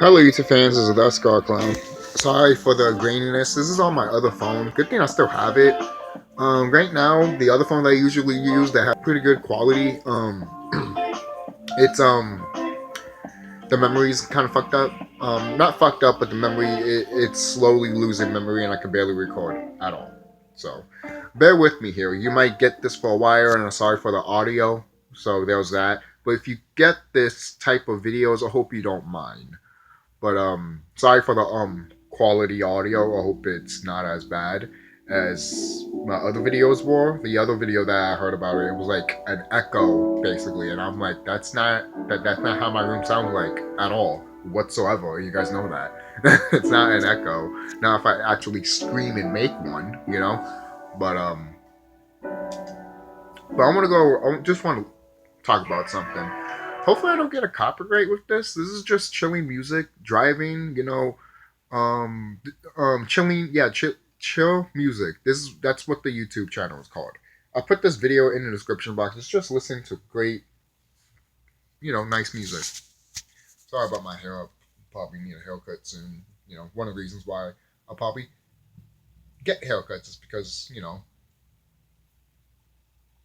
Hello YouTube fans, this is TheSkullKlown. Sorry for the graininess. This is on my other phone. Good thing I still have it. Right now, the other phone that I usually use that has pretty good quality, it's the memory's kind of fucked up. Not fucked up, but the memory it's slowly losing memory, and I can barely record at all. So, bear with me here. You might get this for a while, and I'm sorry for the audio. So there's that. But if you get this type of videos, I hope you don't mind. But sorry for the quality audio. I hope it's not as bad as my other videos were. The other video that I heard about it was like an echo basically, and I'm like, that's not how my room sounds like at all whatsoever. You guys know that. It's not an echo. Now if I actually scream and make one, you know. But I want to go. I just want to talk about something. Hopefully I don't get a copyright with this. This is just chilling music, driving, chilling, yeah, chill music. That's what the YouTube channel is called. I'll put this video in the description box. It's just listening to great, nice music. Sorry about my hair. I'll probably need a haircut soon. One of the reasons why I'll probably get haircuts is because,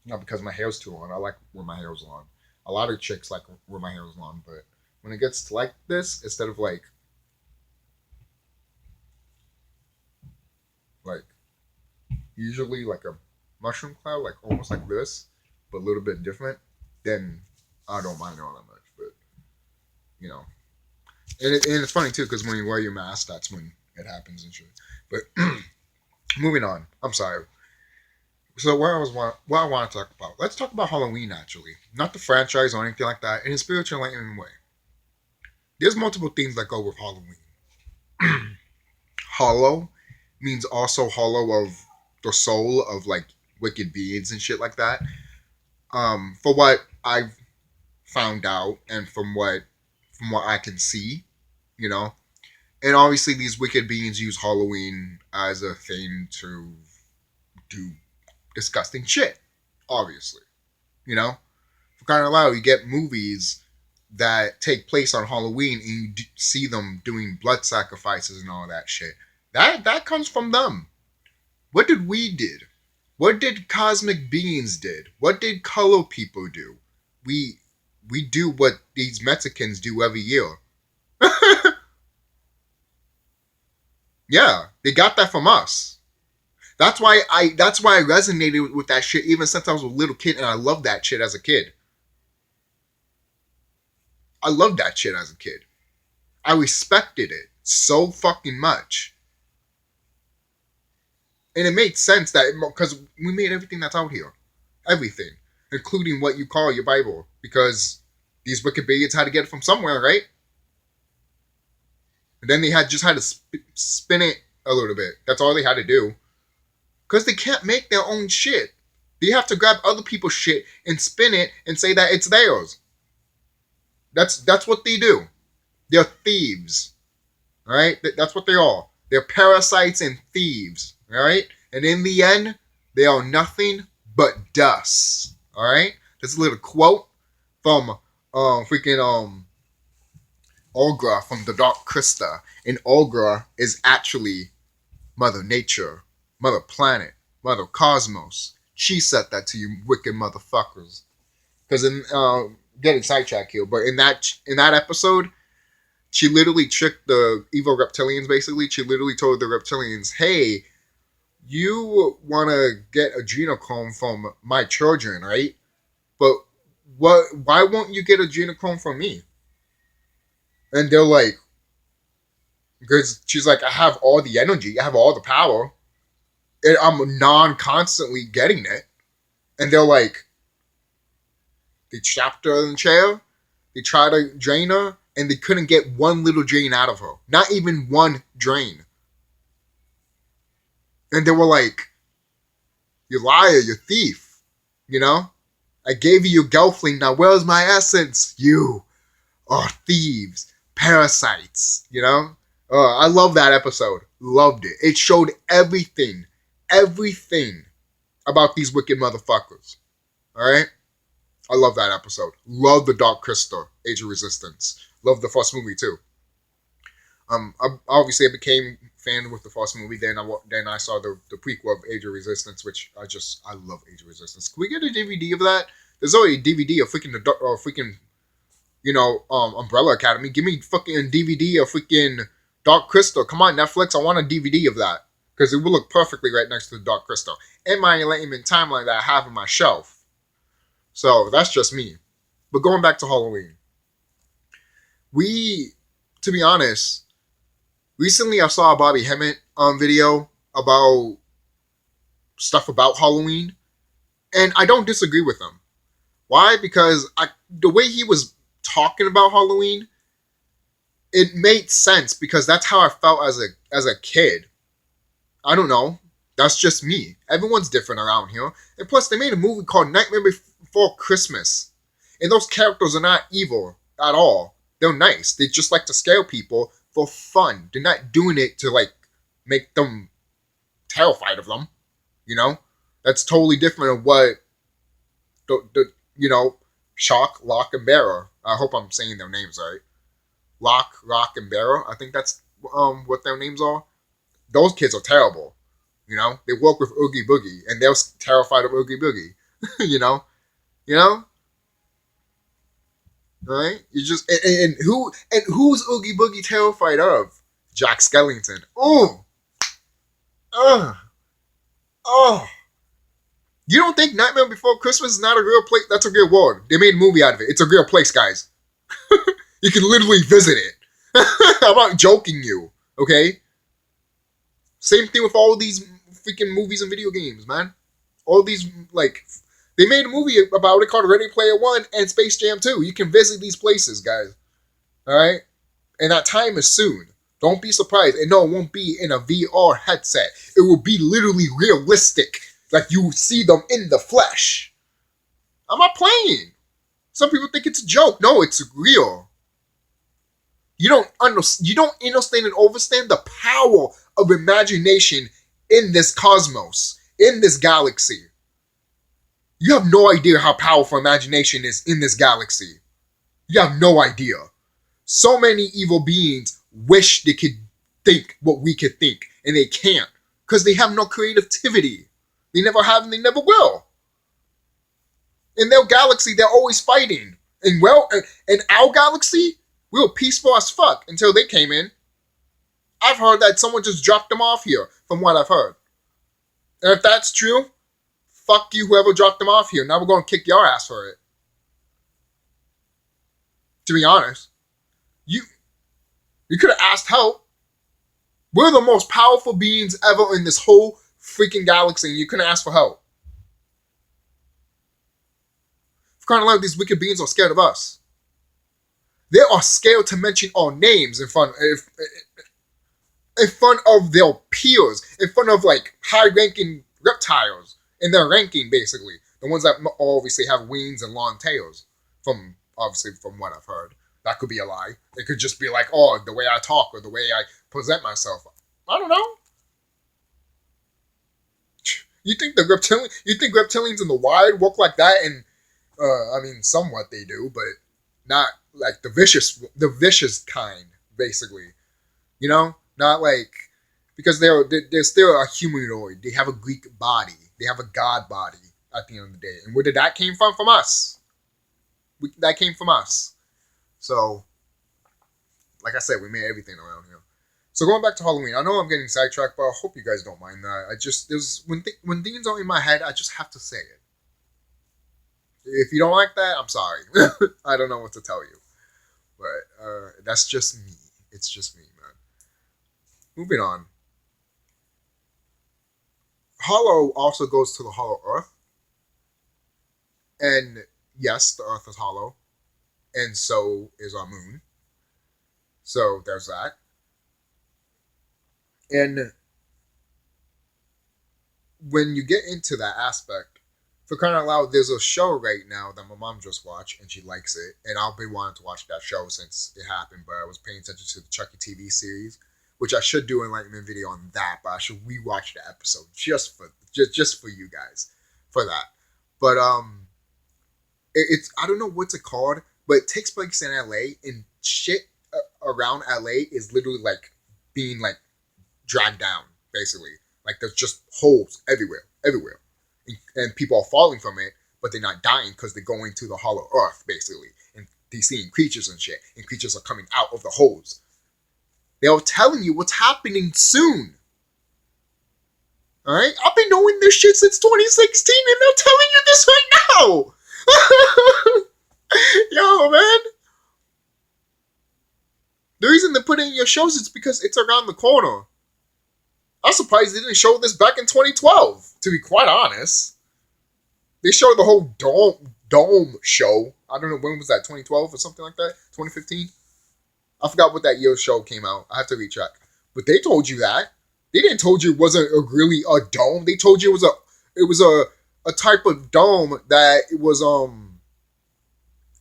not because my hair's too long. I like when my hair's long. A lot of chicks like where my hair is long, but when it gets to like this, instead of like usually like a mushroom cloud, like almost like this, but a little bit different, then I don't mind it all that much. But and it's funny too because when you wear your mask, that's when it happens and shit. But moving on, I'm sorry. So what I want to talk about? Let's talk about Halloween actually, not the franchise or anything like that. In a spiritual enlightenment way, there's multiple themes that go with Halloween. Hollow means also hollow of the soul of like wicked beings and shit like that. For what I've found out and from what I can see, and obviously these wicked beings use Halloween as a thing to do disgusting shit, obviously. For crying out loud, you get movies that take place on Halloween and you see them doing blood sacrifices and all that shit. That comes from them. What did we did? What did cosmic beings did? What did color people do? We do what these Mexicans do every year. Yeah, they got that from us. That's why I resonated with that shit even since I was a little kid, and I loved that shit as a kid. I loved that shit as a kid. I respected it so fucking much. And it made sense that because we made everything that's out here. Everything. Including what you call your Bible. Because these wicked beings had to get it from somewhere, right? And then they just had to spin it a little bit. That's all they had to do. Because they can't make their own shit. They have to grab other people's shit and spin it and say that it's theirs. That's what they do. They're thieves. Alright? That's what they are. They're parasites and thieves. Alright? And in the end, they are nothing but dust. Alright? This little quote from Olga from the Dark Crystal. And Olga is actually Mother Nature, Mother Planet, Mother Cosmos. She said that to you wicked motherfuckers. Because in getting sidetracked here, but in that episode, she literally tricked the evil reptilians. Basically, she literally told the reptilians, "Hey, you want to get a genochrome from my children, right? But why won't you get a genochrome from me?" And they're like, because she's like, I have all the energy, I have all the power, and I'm non-constantly getting it. And they're like, they trapped her in the chair, they tried to drain her, and they couldn't get one little drain out of her. Not even one drain. And they were like, you liar, you thief. I gave you your girlfriend, now where's my essence? You are thieves, parasites, I love that episode. Loved it. It showed everything about these wicked motherfuckers. Alright? I love that episode. Love the Dark Crystal, Age of Resistance. Love the first movie too. Obviously I became fan with the first movie. Then I saw the prequel of Age of Resistance, which I love Age of Resistance. Can we get a DVD of that? There's already a DVD of freaking Umbrella Academy. Give me fucking DVD of freaking Dark Crystal. Come on, Netflix. I want a DVD of that because it will look perfectly right next to the Dark Crystal and my Enlightenment timeline that I have on my shelf. So that's just me. But going back to Halloween, to be honest, recently I saw a Bobby Hemmett video about stuff about Halloween, and I don't disagree with him. Why? Because the way he was talking about Halloween, it made sense because that's how I felt as a kid. I don't know. That's just me. Everyone's different around here. And plus, they made a movie called Nightmare Before Christmas. And those characters are not evil at all. They're nice. They just like to scare people for fun. They're not doing it to, like, make them terrified of them. You know? That's totally different of what Shock, Lock, and Bearer. I hope I'm saying their names right. Lock, Rock, and Bearer. I think that's what their names are. Those kids are terrible. You know, they work with Oogie Boogie, and they're terrified of Oogie Boogie. you know, right? You just who's Oogie Boogie terrified of? Jack Skellington. Oh, oh. You don't think Nightmare Before Christmas is not a real place? That's a real word. They made a movie out of it. It's a real place, guys. You can literally visit it. I'm not joking you, okay? Same thing with all these freaking movies and video games, man. All these, like, they made a movie about it called Ready Player One and Space Jam 2. You can visit these places, guys. Alright? And that time is soon. Don't be surprised. And no, it won't be in a VR headset. It will be literally realistic. Like you see them in the flesh. I'm not playing. Some people think it's a joke. No, it's real. You don't understand and overstand the power of imagination in this cosmos, in this galaxy. You have no idea how powerful imagination is in this galaxy. You have no idea. So many evil beings wish they could think what we could think, and they can't, because they have no creativity. They never have and they never will. In their galaxy, they're always fighting. And in our galaxy, we were peaceful as fuck until they came in. I've heard that someone just dropped them off here, from what I've heard. And if that's true, fuck you, whoever dropped them off here. Now we're going to kick your ass for it. To be honest. You could have asked help. We're the most powerful beings ever in this whole freaking galaxy, and you couldn't ask for help. For crying out loud, these wicked beings are scared of us. They are scared to mention our names in front of their peers, in front of like high-ranking reptiles in their ranking, basically. The ones that obviously have wings and long tails, from what I've heard. That could be a lie. It could just be like, oh, the way I talk or the way I present myself. I don't know. You think reptilians in the wild work like that? And I mean, somewhat they do, but not like the vicious kind, basically. You know, not like, because they're still a humanoid. They have a Greek body. They have a god body at the end of the day. And where did that came from? From us. That came from us. So, like I said, we made everything around here. So going back to Halloween, I know I'm getting sidetracked, but I hope you guys don't mind that. When things are in my head, I just have to say it. If you don't like that, I'm sorry. I don't know what to tell you. But that's just me. It's just me, man. Moving on. Hollow also goes to the hollow Earth. And yes, the Earth is hollow. And so is our moon. So there's that. And when you get into that aspect, for crying out loud, there's a show right now that my mom just watched, and she likes it. And I'll be wanting to watch that show since it happened, but I was paying attention to the CHUCKY TV series, which I should do an Enlightenment video on that, but I should rewatch the episode just for you guys, for that. But it's I don't know what's it called, but it takes place in LA, and shit around LA is literally like being like dragged down, basically. Like there's just holes everywhere, and people are falling from it, but they're not dying because they're going to the hollow earth, basically, and they're seeing creatures and shit, and creatures are coming out of the holes. They are telling you what's happening soon. Alright? I've been knowing this shit since 2016, and they're telling you this right now! Yo, man. The reason they put it in your shows is because it's around the corner. I'm surprised they didn't show this back in 2012, to be quite honest. They showed the whole Dome show. I don't know, when was that, 2012 or something like that? 2015? I forgot what that year's show came out. I have to recheck. But they told you that. They didn't told you it wasn't really a dome. They told you it was a type of dome that it was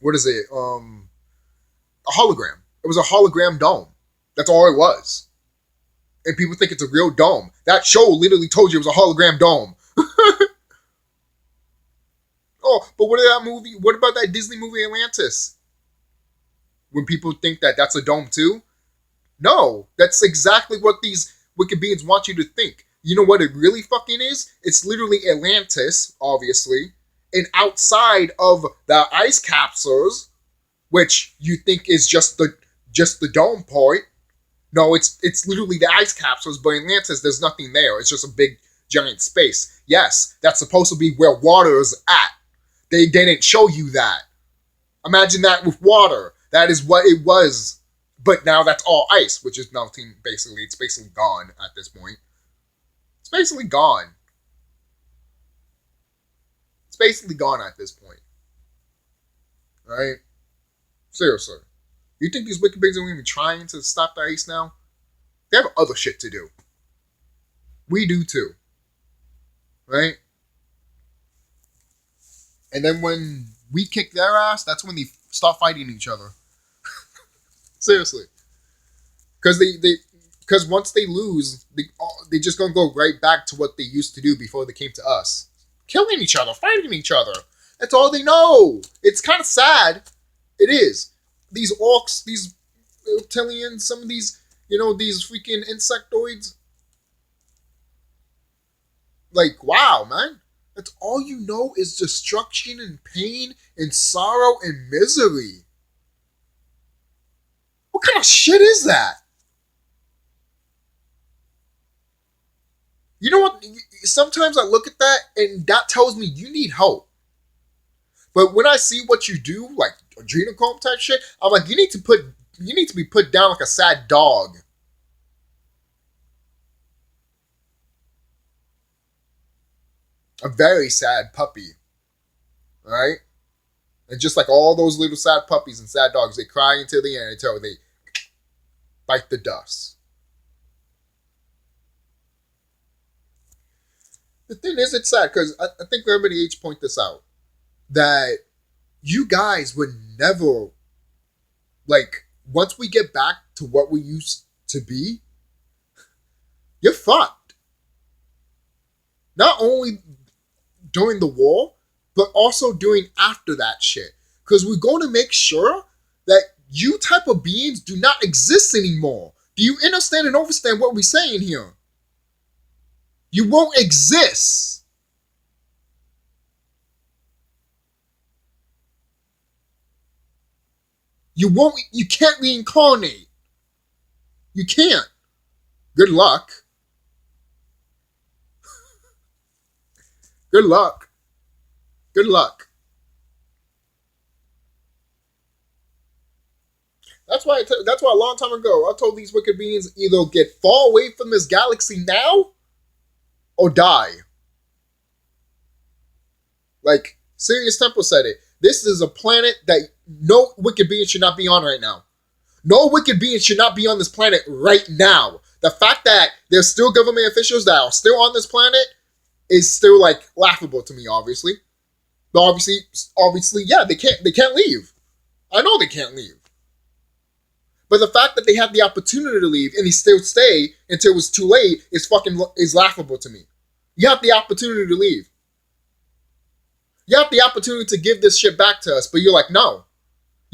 what is it? A hologram. It was a hologram dome. That's all it was. And people think it's a real dome. That show literally told you it was a hologram dome. Oh, but what about that Disney movie Atlantis? When people think that that's a dome too? No, that's exactly what these wicked beings want you to think. You know what it really fucking is? It's literally Atlantis, obviously, and outside of the ice capsules, which you think is just the dome part. No, it's literally the ice capsules, but in Atlantis, there's nothing there. It's just a big, giant space. Yes, that's supposed to be where water is at. They didn't show you that. Imagine that with water. That is what it was. But now that's all ice, which is melting, basically. It's basically gone at this point. It's basically gone. It's basically gone at this point. Right? Seriously. You think these wicked beings are even trying to stop the ice now? They have other shit to do. We do too. Right? And then when we kick their ass, that's when they start fighting each other. Seriously. Because once they lose, they just gonna go right back to what they used to do before they came to us. Killing each other, fighting each other. That's all they know. It's kind of sad. It is. These orcs, these reptilians, some of these, these freaking insectoids. Like, wow, man. That's all you know is destruction and pain and sorrow and misery. What kind of shit is that? You know what? Sometimes I look at that and that tells me you need help. But when I see what you do, like adrenochrome type shit, I'm like, you need to be put down like a sad dog. A very sad puppy. Alright? And just like all those little sad puppies and sad dogs, they cry until the end until they bite the dust. The thing is, it's sad because I think Remedy H point this out. That you guys would never, like, once we get back to what we used to be, you're fucked. Not only during the war, but also doing after that shit. Because we're going to make sure that you type of beings do not exist anymore. Do you understand and understand what we're saying here? You won't exist. You can't reincarnate. You can't. Good luck. Good luck. Good luck. That's why a long time ago I told these wicked beings either get far away from this galaxy now or die. Like Sirius Temple said it. This is a planet that no wicked being should not be on right now. No wicked being should not be on this planet right now. The fact that there's still government officials that are still on this planet is still like laughable to me, obviously. But obviously, yeah, they can't leave. I know they can't leave. But the fact that they had the opportunity to leave and they still stay until it was too late is laughable to me. You have the opportunity to leave. You have the opportunity to give this shit back to us, but you're like, no.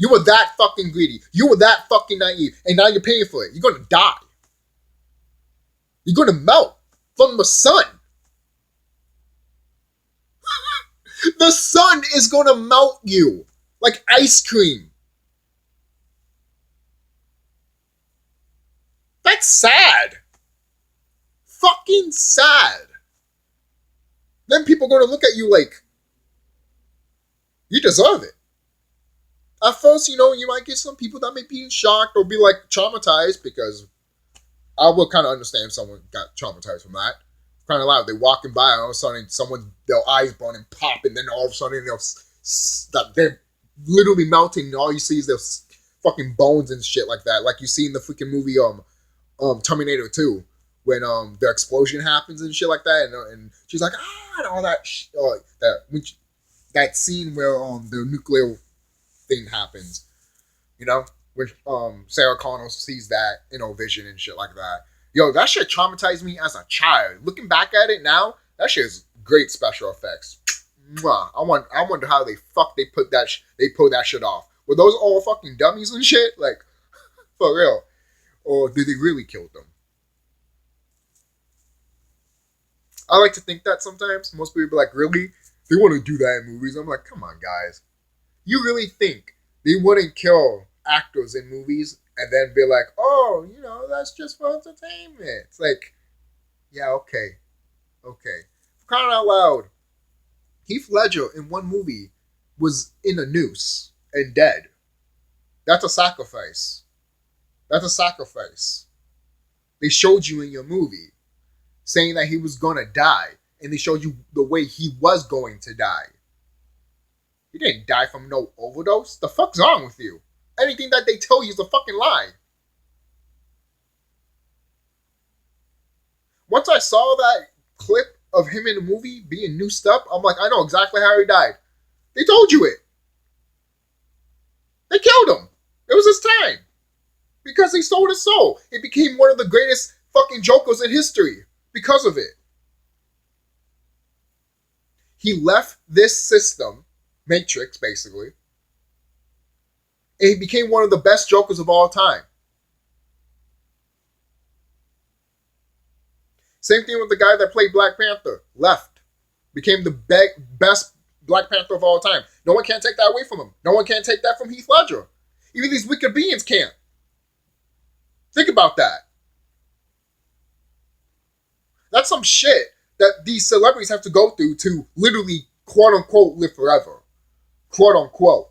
You were that fucking greedy. You were that fucking naive. And now you're paying for it. You're gonna die. You're gonna melt from the sun. The sun is gonna melt you like ice cream. That's sad. Fucking sad. Then people are gonna look at you like, you deserve it. At first, you know, you might get some people that may be shocked or be like traumatized, because I would kind of understand if someone got traumatized from that. Kind of loud. They're walking by and all of a sudden someone, their eyes burn and pop, and then all of a sudden they're literally melting, and all you see is their fucking bones and shit like that. Like you see in the freaking movie Terminator 2, when the explosion happens and shit like that, and she's like, and all that that scene where the nuclear thing happens, you know, when Sarah Connor sees that in her vision and shit like that. Yo, that shit traumatized me as a child. Looking back at it now, that shit is great special effects. Mwah. I wonder how they pulled that shit off. Were those all fucking dummies and shit? Like, for real? Or did they really kill them? I like to think that sometimes. Most people be like, really? They want to do that in movies? I'm like, come on, guys. You really think they wouldn't kill actors in movies and then be like, oh, you know, that's just for entertainment? It's like, yeah, okay. For crying out loud, Heath Ledger in one movie was in a noose and dead. That's a sacrifice. They showed you in your movie saying that he was gonna die, and they showed you the way he was going to die. He didn't die from no overdose. The fuck's wrong with you? Anything that they tell you is a fucking lie. Once I saw that clip of him in the movie being noosed up, I'm like, I know exactly how he died. They told you it. They killed him. It was his time. Because he sold his soul. It became one of the greatest fucking Jokers in history because of it. He left this system, Matrix, basically, and he became one of the best Jokers of all time. Same thing with the guy that played Black Panther. Left. Became the best Black Panther of all time. No one can take that away from him. No one can take that from Heath Ledger. Even these wicked beings can't. Think about that. That's some shit that these celebrities have to go through to literally, quote unquote, live forever. Quote unquote.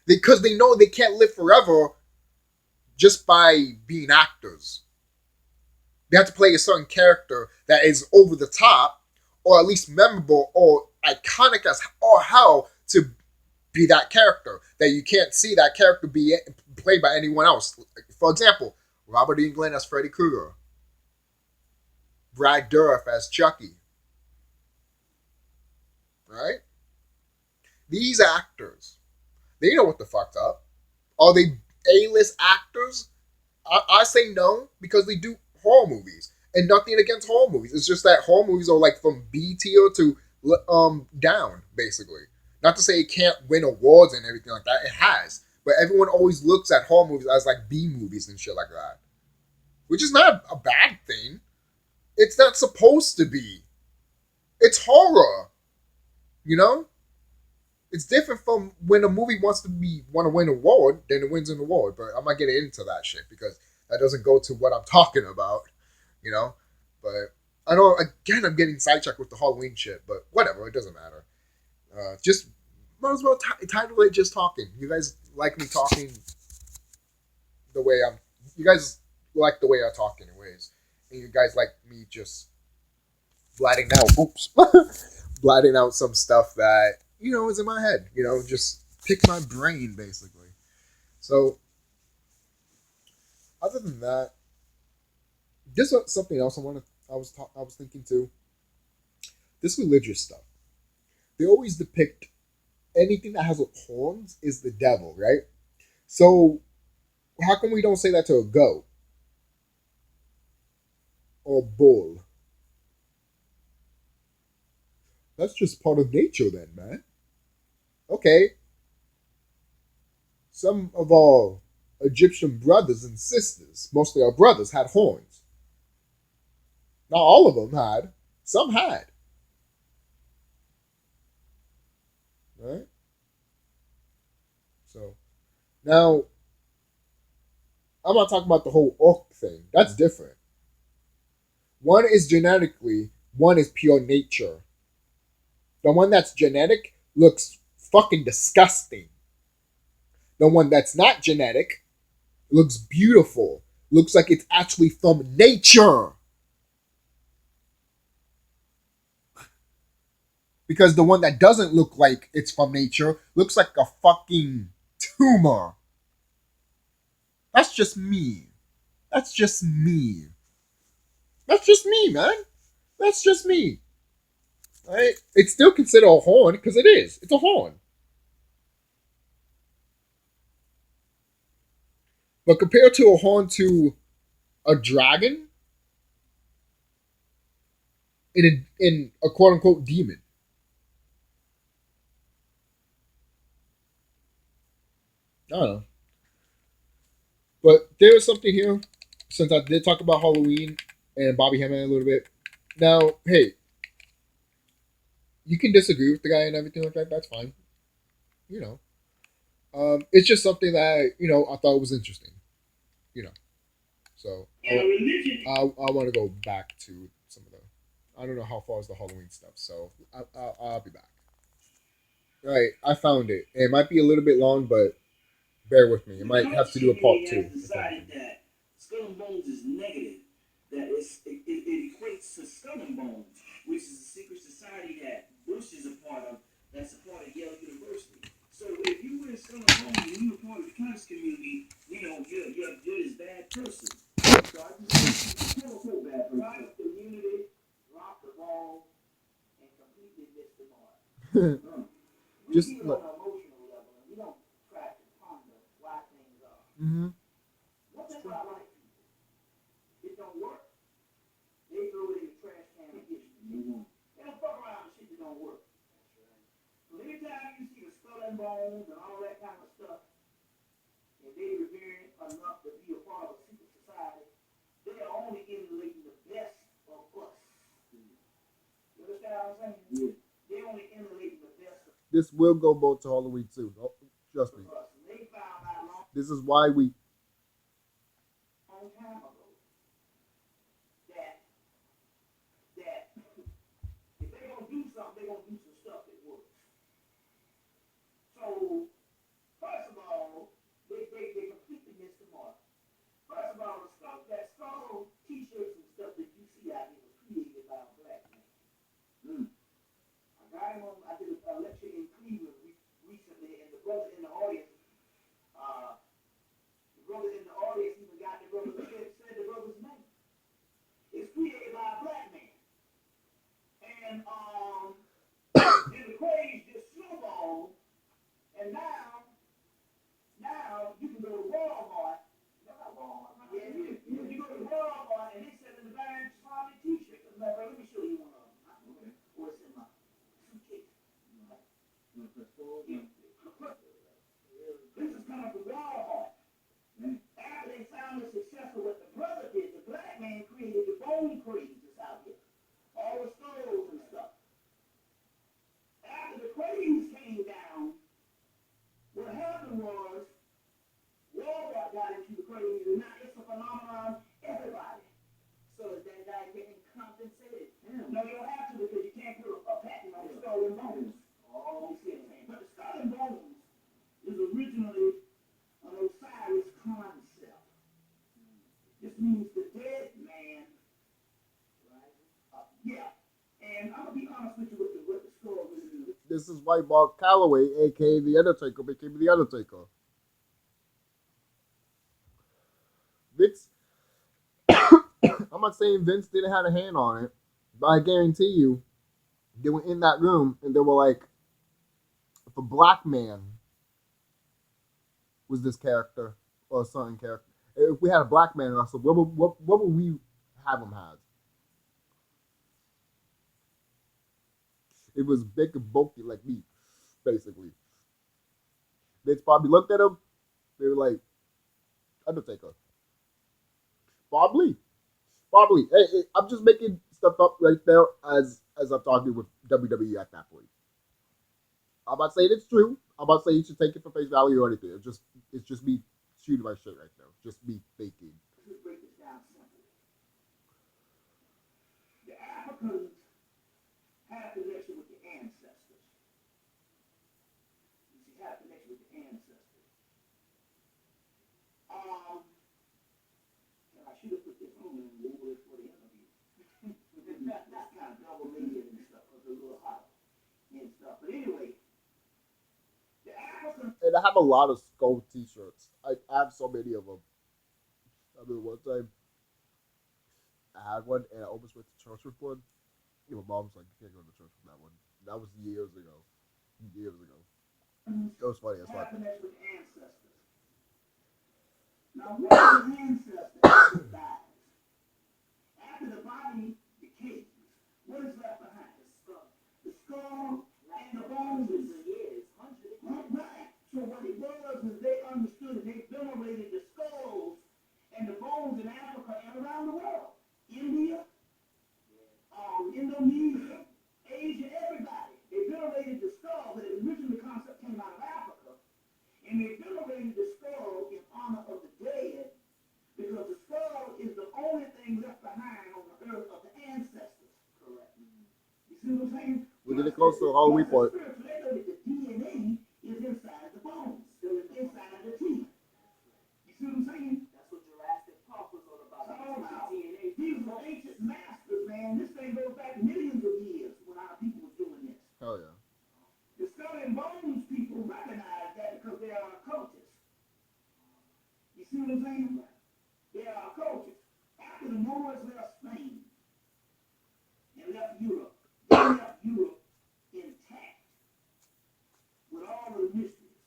Because they know they can't live forever just by being actors. They have to play a certain character that is over the top, or at least memorable or iconic as all hell to be that character. That you can't see that character be played by anyone else. For example, Robert Englund as Freddy Krueger. Brad Dourif as Chucky. Right? These actors, they know what the fuck's up. Are they A-list actors? I say no, because they do horror movies. And nothing against horror movies. It's just that horror movies are like from B tier to down, basically. Not to say it can't win awards and everything like that. It has. But everyone always looks at horror movies as like B movies and shit like that. Which is not a bad thing. It's not supposed to be. It's horror. You know? It's different from when a movie want to win an award, then it wins an award. But I'm not getting into that shit because that doesn't go to what I'm talking about. You know? But I know, again, I'm getting sidetracked with the Halloween shit. But whatever, it doesn't matter. Just might as well title it Just Talking. You guys like me talking the way you guys like the way I talk anyways. And you guys like me just blatting out some stuff that, you know, is in my head. You know, just pick my brain, basically. So, other than that, this is something else I was thinking too. This religious stuff. They always depict anything that has horns is the devil, right? So, how come we don't say that to a goat? Or bull? That's just part of nature then, man. Okay. some of our Egyptian brothers and sisters, mostly our brothers, had horns. Not all of them had. Some had. Right? So now I'm not talking about the whole orc thing. That's different. One is genetically, one is pure nature. The one that's genetic looks fucking disgusting. The one that's not genetic looks beautiful. Looks like it's actually from nature. Because the one that doesn't look like it's from nature looks like a fucking tumor. That's just me. That's just me. That's just me, man. That's just me. Right? It's still considered a horn because it is. It's a horn. But compared to a horn to a dragon in a quote unquote demon. I don't know. But there is something here, since I did talk about Halloween and Bobby Hemming a little bit. Now, hey, you can disagree with the guy and everything like that. That's fine. You know, it's just something that I thought was interesting. You know, so I want to go back to some of the. I don't know how far is the Halloween stuff, so I'll be back. All right, I found it. It might be a little bit long, but bear with me. It might have to do a part two. Decided that Skull and Bones is negative. That it equates to Skull and Bones, which is a secret society that Bush is a part of. That's a part of Yale University. So if you were Skull and Bones and you were part of the conscious community, you're this bad person. So I just quote bad person. Right community, rock the ball, and completely missed the mark. Just on an emotional level, and we don't try to ponder why things are. Mm-hmm. What's that about white people? It don't work. They throw it in the trash can and get you. They don't fuck around with shit that don't work. That's right. So anytime you see the Skull and Bones and all that kind of stuff, and they revering enough to be a part of a secret society, they are only emulating the best of us. You understand what I'm saying? Yeah. They only emulating the best of us. This will go both to Halloween too. Oh, trust me. This is why we. Long time ago, that if they're gonna do something, they're gonna do some stuff that works. So first of all, they completely missed the mark. First of all, that skull t-shirts and stuff that you see out here was created by a black man. I got him on. I did a lecture in Cleveland recently, and the brother in the audience, even got the brother said the brother's name. It's created by a black man, and then the craze just snowballed, and now you can go to Walmart. Yeah. You go to Walmart and they sell in the Baron Charlie t-shirt. Let me show you one of them. Okay. Or it's in my suitcase. Yeah. This is coming from Walmart. After they found the success of what the brother did, the black man created the bone craze that's out here. All the skulls and stuff. After the craze came down, what happened was Walmart got into the craze, and now it's a phenomenon everybody. So is that guy getting compensated? Yeah. No, you don't have to because you can't put a patent on the Skull and Bones. Oh, you see what I'm saying? But the Skull and Bones is originally an Osiris concept. This means the dead man. Right? Yeah. And I'm gonna be honest with you with what the skull really is. This is why Mark Calloway, aka the Undertaker, became the Undertaker. Vince, I'm not saying Vince didn't have a hand on it, but I guarantee you, they were in that room and they were like, if a black man was this character or a certain character, if we had a black man wrestle, what would we have him as? It was big and bulky like me, basically. Vince probably looked at him They were like, Undertaker. Probably. Hey, I'm just making stuff up right there as I'm talking with WWE at that point. I'm not saying it's true. I'm not saying you should take it for face value or anything. It's just me shooting my shit right now. Just me thinking. Let's break this down simply. The Africans have a connection with the ancestors. You see, have a connection with the ancestors. I should have put this on and Google it for the interview. That's kind of double media and stuff, because it's a little hot and stuff. But anyway, the Africans. And I have a lot of Sqawn t-shirts. I have so many of them. I mean, one time I had one and I almost went to church with one. My mom's like, you can't go to church with that one. That was years ago. Years ago. It was funny. That's why. Happiness with ancestors. Now, what is an ancestor dies? After the body decays, what is left behind? The skull. The skull and the bones is the years. Right. So what it was is they understood it. They venerated the skulls and the bones in Africa and around the world. India, Indonesia, Asia, everybody. They venerated the skull, but originally the concept came out of Africa. And they venerated the skull in honor of the dead, because the skull is the only thing left behind on the earth of the ancestors. Correct. You see what I'm saying? We're getting close to Halloween point. They know that the DNA is inside the bones, inside the teeth. You see what I'm saying? That's what Jurassic Park was all about. DNA. These were ancient masters, man. This thing goes back millions of years when our people were doing this. Hell yeah. The skull and bones people recognize that because they are occultists. You see what I'm saying? They are occultists. After the Moors left Spain and left Europe, they left Europe intact with all of the mysteries.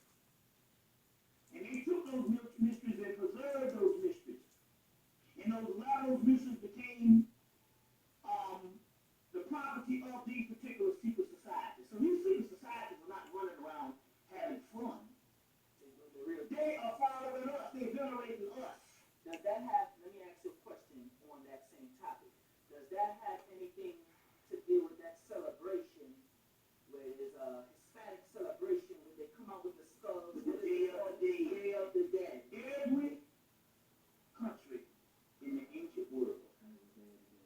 And they took those mysteries and preserved those mysteries. And a lot of those mysteries became the property of these particular secret societies. So these secret societies are not running around having fun. They are following us. They're venerating us. Does that have, let me ask you a question on that same topic. Does that have anything to do with that celebration where there's a Hispanic celebration where they come out with the skulls? The Day of the Dead. Every country in the ancient world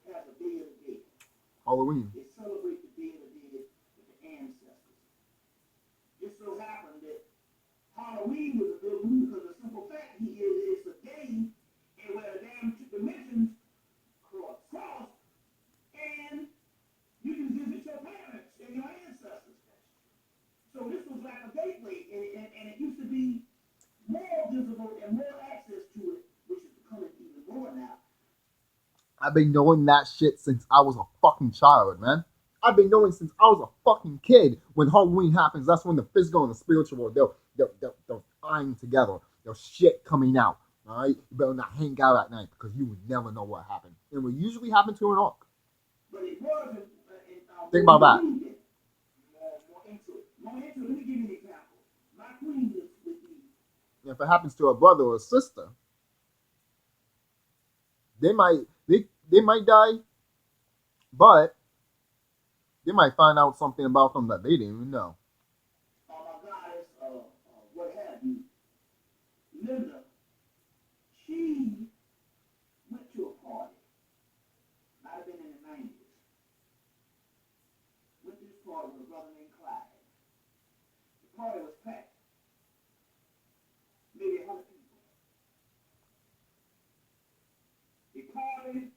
has a Day of the Dead. Halloween. They celebrate the Day of the Dead with the ancestors. Just so happened that Halloween was a good one because the simple fact is it's a day and where the damn two dimensions cross, and you can visit your parents and your ancestors. So this was like a gateway, and it used to be more visible and more access to it, which is becoming even more now. I've been knowing that shit since I was a fucking child, man. I've been knowing since I was a fucking kid. When Halloween happens, that's when the physical and the spiritual world, they're tying together. There's shit coming out. All right, you better not hang out at night because you would never know what happened. It will usually happen to an orc. But it wasn't. Think about that. More into it. Let me give you an example. My queen lives with me. If it happens to a brother or a sister, they might die, but they might find out something about them that they didn't even know. My goddess, what have you, Linda, she went to a party. Might have been in the 90s. Went to this party with a brother named Clyde. The party was packed. Maybe 100 people. The party,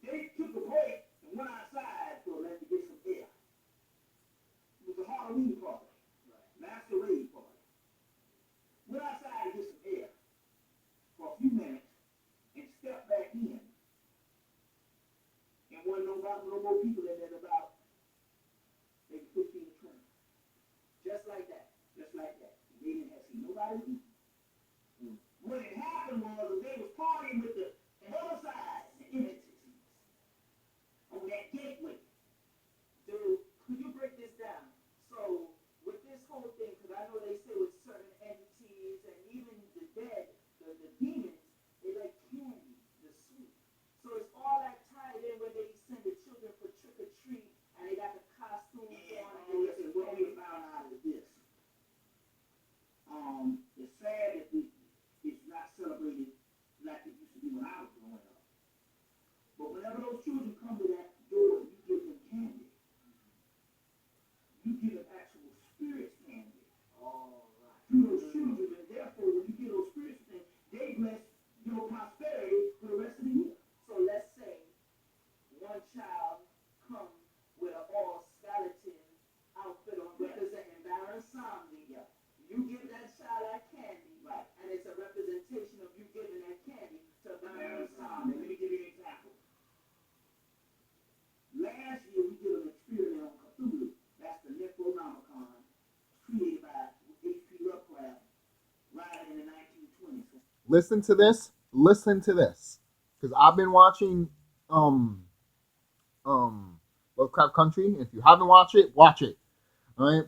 they took a break and went outside for a minute to get some air. children, and therefore, when you get those spiritual things, they bless your prosperity for the rest of the year. So let's say one child comes with an all skeleton outfit on representing Baron Somni. Yeah. You give that child that candy, right? And it's a representation of you giving that candy to Baron Somni. Let me give you an example. Last year, we did an experiment on Cthulhu. That's the Necronomicon, created by H.P. Lovecraft, writing in the 1920s. Listen to this. Listen to this. Because I've been watching Lovecraft Country. If you haven't watched it, watch it. All right.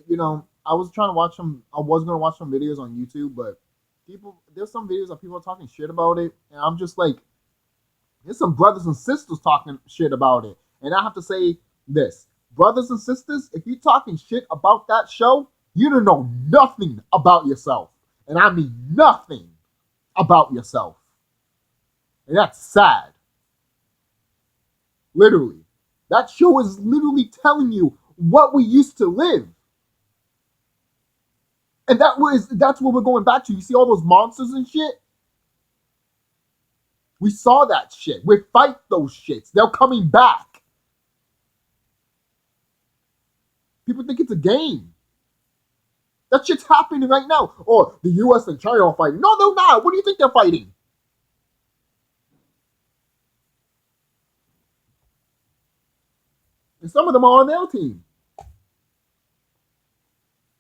You know, I was trying to watch some. I was gonna watch some videos on YouTube, but there's some videos that people are talking shit about it, and I'm just like, there's some brothers and sisters talking shit about it, and I have to say this, brothers and sisters, if you're talking shit about that show, you don't know nothing about yourself, and I mean nothing about yourself, and that's sad. Literally, that show is literally telling you what we used to live. And that's what we're going back to. You see all those monsters and shit? We saw that shit. We fight those shits. They're coming back. People think it's a game. That shit's happening right now. Or the US and China are fighting. No, they're not. What do you think they're fighting? And some of them are on their team.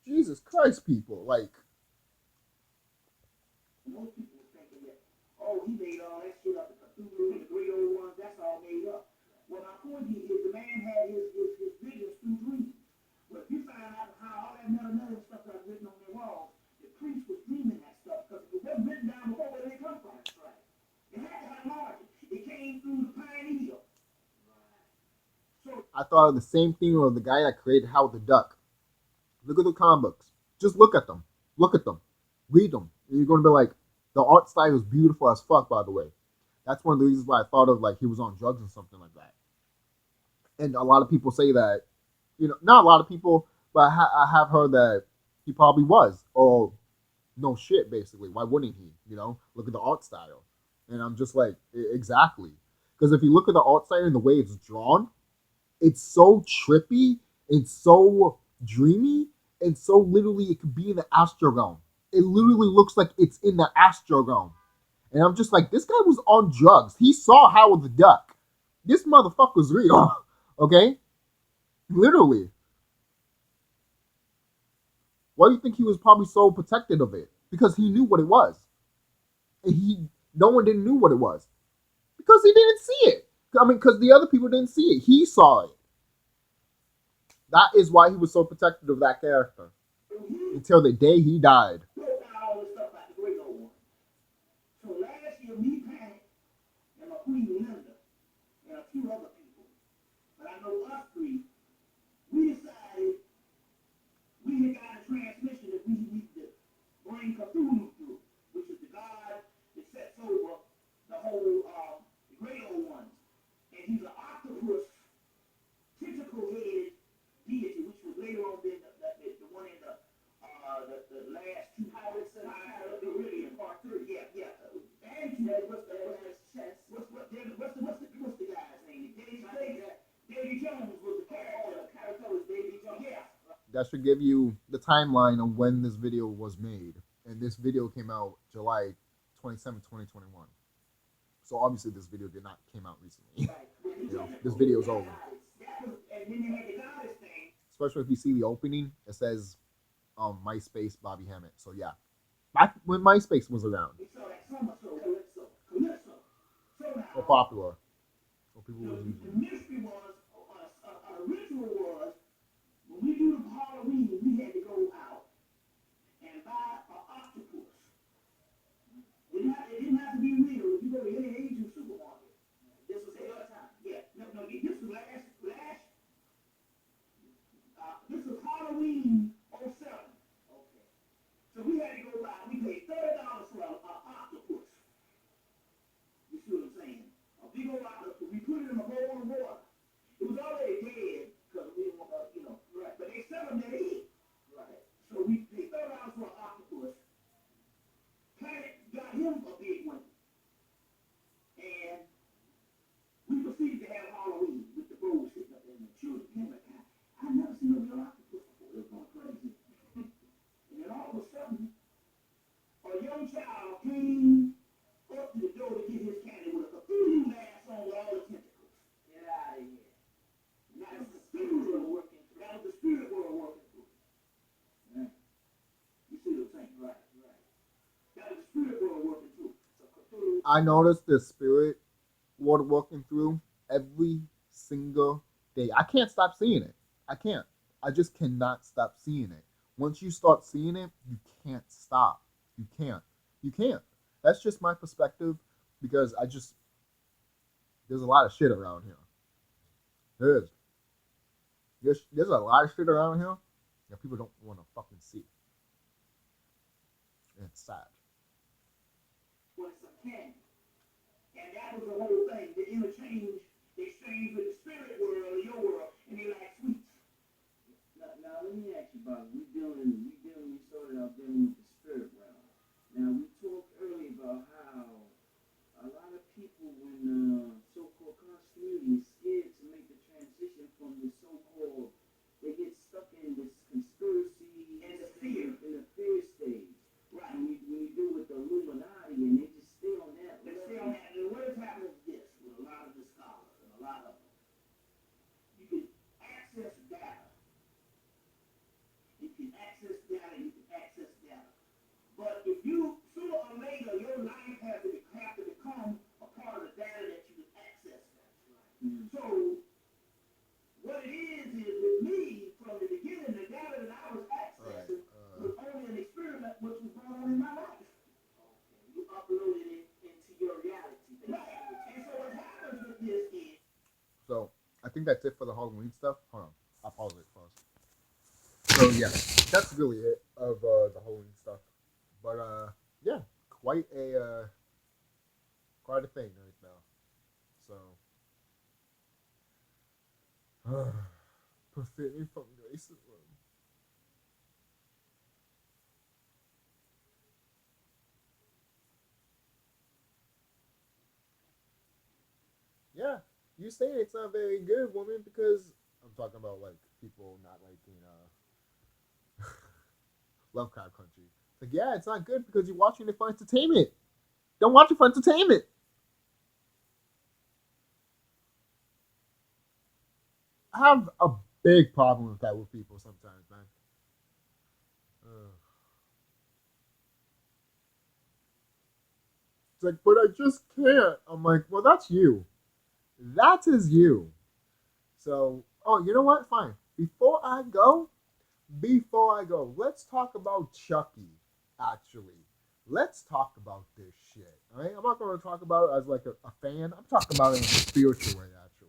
Jesus Christ, people. Like, most people were thinking that, oh, he made all that shit up, the Cthulhu and the great old ones, that's all made up. Well, my point is, the man had his visions through dreams. But if you find out how all that metal stuff that was written on their walls, the priest was dreaming that stuff, because if it wasn't written down before, where did it come from? That's right. It had to have margin. It came through the pioneer. Right. So I thought of the same thing of the guy that created Howard the Duck. Look at the comic books. Just look at them. Look at them. Read them. And you're going to be like, the art style is beautiful as fuck, by the way. That's one of the reasons why I thought of, like, he was on drugs or something like that. And a lot of people say that, you know, not a lot of people, but I have heard that he probably was. Oh, no shit, basically. Why wouldn't he? You know, look at the art style. And I'm just like, exactly. Because if you look at the art style and the way it's drawn, it's so trippy, it's so dreamy, and so literally it could be in the astral realm. It literally looks like it's in the astral realm. And I'm just like, this guy was on drugs. He saw Howard the Duck. This motherfucker's real. Okay? Literally. Why do you think he was probably so protected of it? Because he knew what it was. And no one didn't know what it was. Because he didn't see it. I mean, because the other people didn't see it. He saw it. That is why he was so protective of that character. Until the day he died. all this stuff like the great old one. So last year, me, Panic, and my queen Linda, and a few other people, but I know us three, we decided we had got a transmission that we need to bring Cthulhu through, which is the god that sets over the whole, the great old ones. And he's an octopus, tentacle-headed deity, which was later on been the one in the last two pirates and the Caribbean part 3. Yeah. And what's the guy's name? Davy Jones was the character. The character was Davy Jones. Yeah. That should give you the timeline of when this video was made. And this video came out July 27, 2021. So obviously this video did not came out recently. You know, this video is old. Especially if you see the opening, it says MySpace Bobby Hammett. So yeah, back when MySpace was around, so popular, so people were using. The mystery was, a ritual was, when we do the Halloween, we had to go out and buy an octopus. It didn't have to be real. If you go to any Asian supermarket, this was the other time. Yeah, no, this was last. This was Halloween 07. Okay. So we had to go buy. We paid $30 for an octopus. You see what I'm saying? A big old octopus. We put it in a bowl of water. It was already dead because we didn't want to, right. But they sell them that in. Right. So we paid $30 for an octopus. got the spirit world working too. So I noticed the spirit world working through every single day. I can't stop seeing it. I can't. I just cannot stop seeing it. Once you start seeing it, you can't stop. You can't. You can't. That's just my perspective because there's a lot of shit around here. There is. There's a lot of shit around here that people don't want to fucking see. And it's sad. was some candy. And that was the whole thing. The exchange with the spirit world, your world, and they like sweets. Now let me ask you about we started out dealing with the spirit realm. Now we talked earlier about how a lot of people when so-called conscious community is scared to make the transition from the so-called, they get stuck in this conspiracy and the fear stage. Right. When you do with the Illuminati and they just stay on that. They stay on that. And what has happened is this with a lot of the scholars and a lot of them. You can access data. You can access data. But if you, sooner or later, your life have to become a part of the data that you can access. Right. So, what it is with me, from the beginning, the data that I was accessing was only an experiment which was going on in my life. Okay. You uploaded it into your reality. Right. And so what happens with this is... So, I think that's it for the Halloween stuff. Hold on. I'll pause it first. So, yeah. That's really it of the Halloween stuff. But, yeah. Quite a thing right now. So... proceeding from racism. Yeah, you say it's not very good, woman, because I'm talking about like people not liking Lovecraft Country. It's like, yeah, it's not good because you're watching it for entertainment. Don't watch it for entertainment. I have a big problem with that with people sometimes, man. It's like, but I just can't. I'm like, well, that's you. That is you. So, oh, you know what? Fine. Before I go, let's talk about Chucky, actually. Let's talk about this shit. All right? I'm not going to talk about it as like a fan. I'm talking about it in a spiritual way, actually.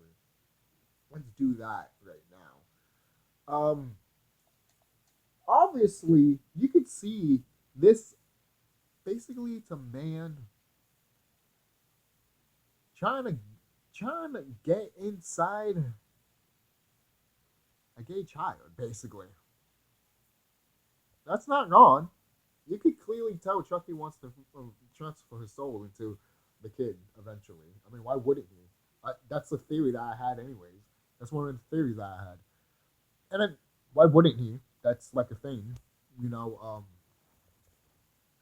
Let's do that right now. Obviously, you could see this. Basically, it's a man trying to get inside a gay child, basically. That's not wrong. You could clearly tell Chucky wants to transfer his soul into the kid eventually. I mean, why wouldn't he? That's the theory that I had, anyways. That's one of the theories that I had. And then, why wouldn't he? That's like a thing, you know,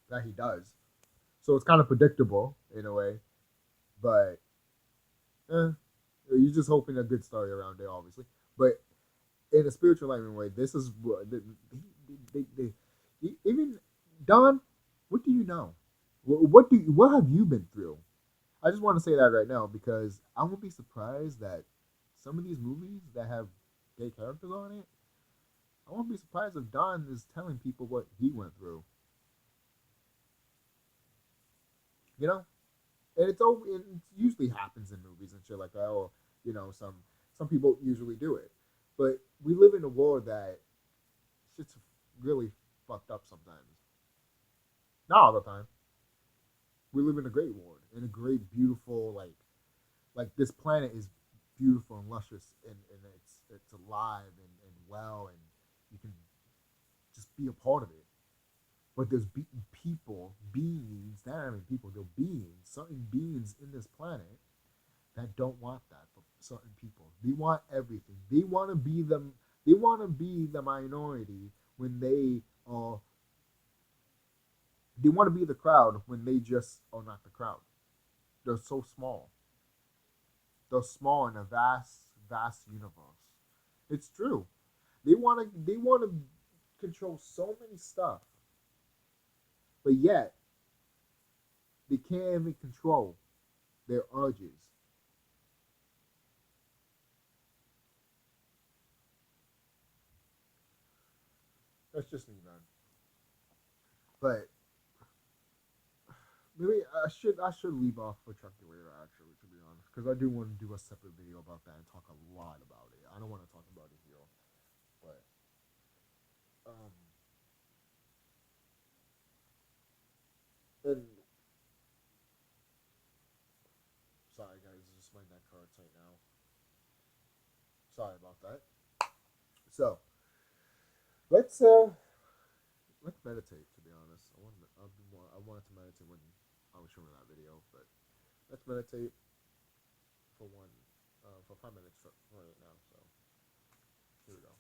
that he does. So it's kind of predictable in a way, but you're just hoping a good story around there, obviously. But in a spiritual enlightenment way, this is what even Don. What do you know? What have you been through? I just want to say that right now because I won't be surprised that some of these movies that have gay characters on it, I won't be surprised if Don is telling people what he went through. You know, and it usually happens in movies and shit like that, or you know, some people usually do it. But we live in a world that shit's really fucked up sometimes. Not all the time. We live in a great world, in a great, beautiful, like this planet is beautiful and luscious, and it's alive and well, and you can just be a part of it. But there's beings, not even people, they're beings, certain beings in this planet that don't want that for certain people. They want everything. They want to be them. They want to be the minority when they are. They want to be the crowd when they just are not the crowd. They're so small. They're small in a vast, vast universe. It's true. They want to. They want to control so many stuff, but yet They can't even control their urges. That's just me, man. But maybe I should leave off for Chucky later, actually, to be honest, because I do want to do a separate video about that and talk a lot about it. I don't want to talk about it here, but and sorry guys, it's just my neck hurts right now. Sorry about that. So let's meditate. To be honest, I wanted to meditate when I was showing that video, but let's meditate for for 5 minutes for right now. So here we go.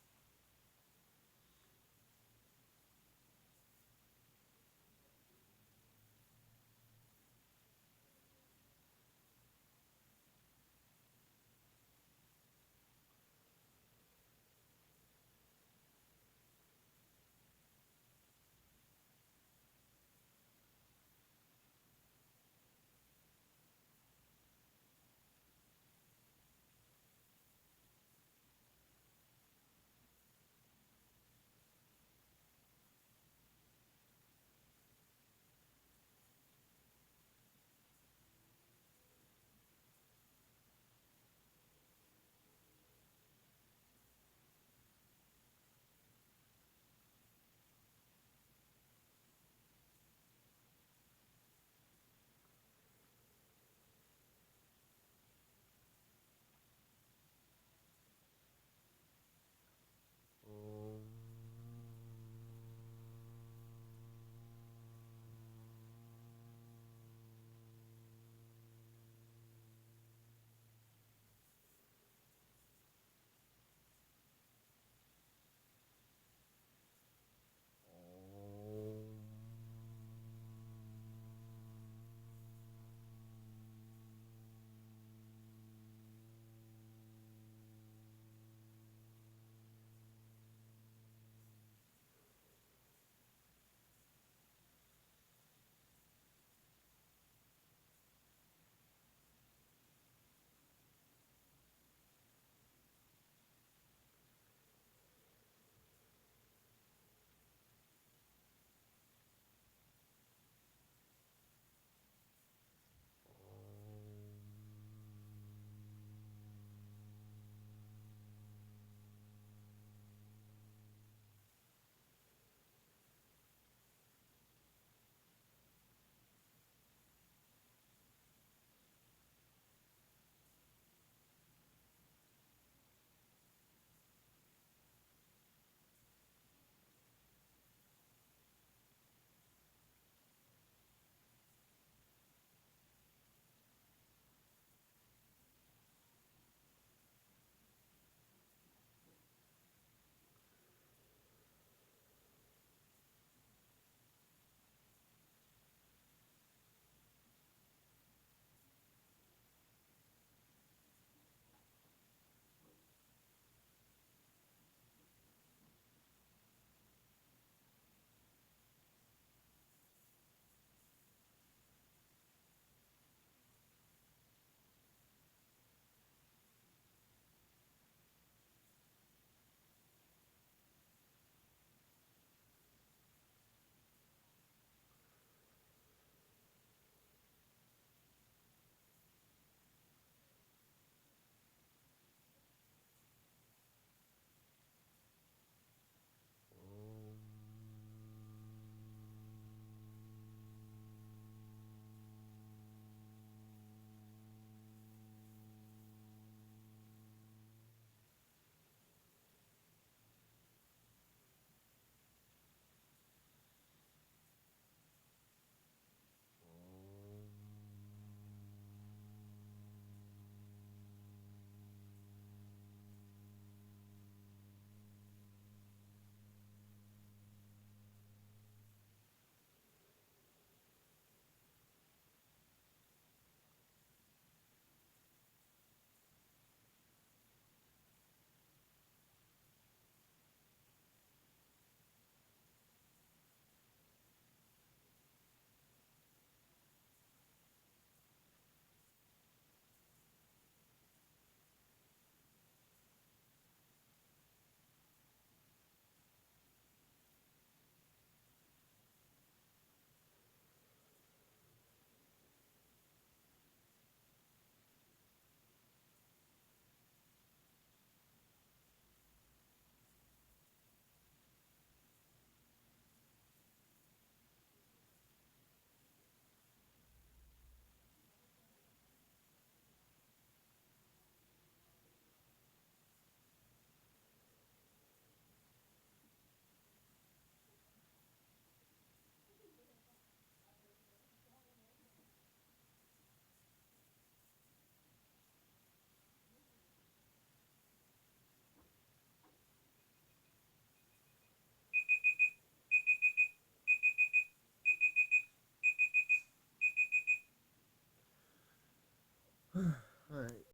All right.